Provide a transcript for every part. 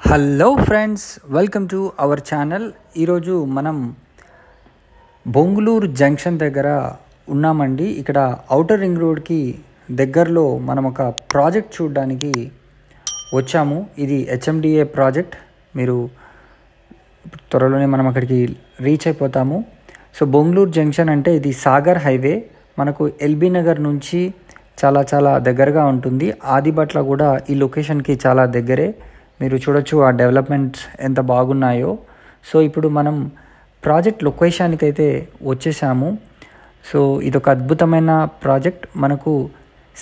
Hello friends, welcome to our channel. ఈరోజు మనం Bongulur junction దగ్గర ఉన్నామండి. ఇక్కడ ఔటర్ రింగ్ రోడ్కి దగ్గరలో మనం ఒక ప్రాజెక్ట్ చూడడానికి వచ్చాము. ఇది హెచ్ఎండిఏ ప్రాజెక్ట్. మీరు త్వరలోనే మనం అక్కడికి రీచ్ అయిపోతాము. సో బొంగుళూరు జంక్షన్ అంటే ఇది సాగర్ హైవే. మనకు ఎల్బీ నగర్ నుంచి చాలా దగ్గరగా ఉంటుంది. ఆదిబట్ల కూడా ఈ లొకేషన్కి చాలా దగ్గరే. మీరు చూడొచ్చు ఆ డెవలప్మెంట్స్ ఎంత బాగున్నాయో. సో ఇప్పుడు మనం ప్రాజెక్ట్ లొకేషన్కి అయితే వచ్చేసాము. సో ఇదొక అద్భుతమైన ప్రాజెక్ట్. మనకు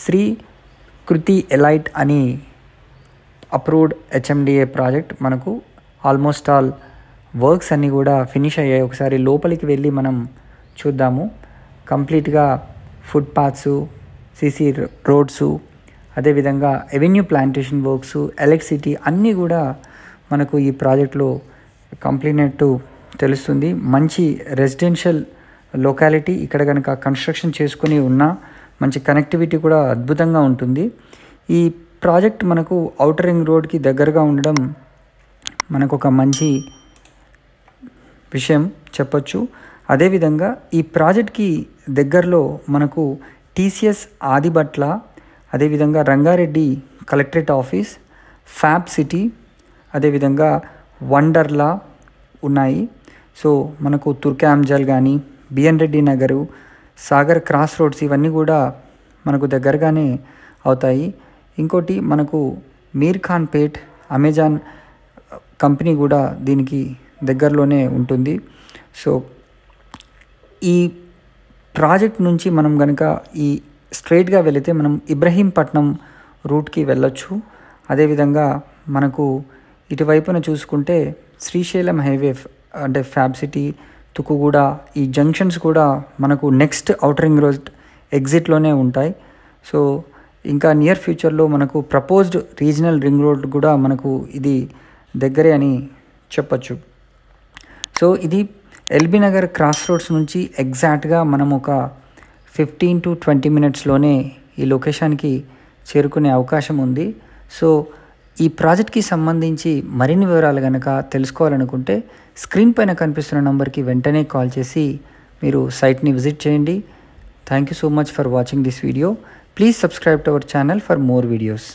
శ్రీ కృతి ఎలైట్ అని అప్రూవ్డ్ హెచ్ఎండిఏ ప్రాజెక్ట్. మనకు ఆల్మోస్ట్ ఆల్ వర్క్స్ అన్నీ కూడా ఫినిష్ అయ్యాయి. ఒకసారి లోపలికి వెళ్ళి మనం చూద్దాము. కంప్లీట్గా ఫుట్ పాత్స్, సిసి రోడ్స్, అదేవిధంగా ఎవెన్యూ ప్లాంటేషన్ వర్క్స్, ఎలక్ట్రిసిటీ అన్నీ కూడా మనకు ఈ ప్రాజెక్ట్లో కంప్లీట్ అయినట్టు తెలుస్తుంది. మంచి రెసిడెన్షియల్ లొకాలిటీ. ఇక్కడ కనుక కన్స్ట్రక్షన్ చేసుకుని ఉన్న మంచి కనెక్టివిటీ కూడా అద్భుతంగా ఉంటుంది. ఈ ప్రాజెక్ట్ మనకు ఔటర్ రింగ్ రోడ్కి దగ్గరగా ఉండడం మనకు ఒక మంచి విషయం చెప్పొచ్చు. అదేవిధంగా ఈ ప్రాజెక్ట్కి దగ్గరలో మనకు టీసీఎస్ ఆదిబట్ల, అదేవిధంగా Rangareddy collectorate office, fab city, అదేవిధంగా వండర్లా ఉన్నాయి. సో మనకు తుర్కాంజల్ కానీ, BN Reddy Nagar, Sagar cross roads ఇవన్నీ కూడా మనకు దగ్గరగానే అవుతాయి. ఇంకోటి మనకు Mirkhanpet Amazon company కూడా దీనికి దగ్గరలోనే ఉంటుంది. సో ఈ ప్రాజెక్ట్ నుంచి మనం కనుక ఈ స్ట్రైట్గా వెళితే మనం ఇబ్రహీంపట్నం రూట్కి వెళ్ళొచ్చు. అదేవిధంగా మనకు ఇటువైపున చూసుకుంటే శ్రీశైలం హైవే అంటే ఫ్యాబ్ సిటీ, తుకుగూడ ఈ జంక్షన్స్ కూడా మనకు నెక్స్ట్ ఔటర్ రింగ్ రోడ్ ఎగ్జిట్లోనే ఉంటాయి. సో ఇంకా నియర్ ఫ్యూచర్లో మనకు ప్రపోజ్డ్ రీజనల్ రింగ్ రోడ్ కూడా మనకు ఇది దగ్గరే అని చెప్పచ్చు. సో ఇది ఎల్బీ నగర్ క్రాస్ రోడ్స్ నుంచి ఎగ్జాక్ట్గా మనం ఒక 15 to 20 మినిట్స్లోనే ఈ లొకేషన్కి చేరుకునే అవకాశం ఉంది. సో ఈ ప్రాజెక్ట్కి సంబంధించి మరిన్ని వివరాలు కనుక తెలుసుకోవాలనుకుంటే స్క్రీన్ పైన కనిపిస్తున్న నంబర్కి వెంటనే కాల్ చేసి మీరు సైట్ని విజిట్ చేయండి. Thank you so much for watching this video. Please subscribe to our channel for more videos.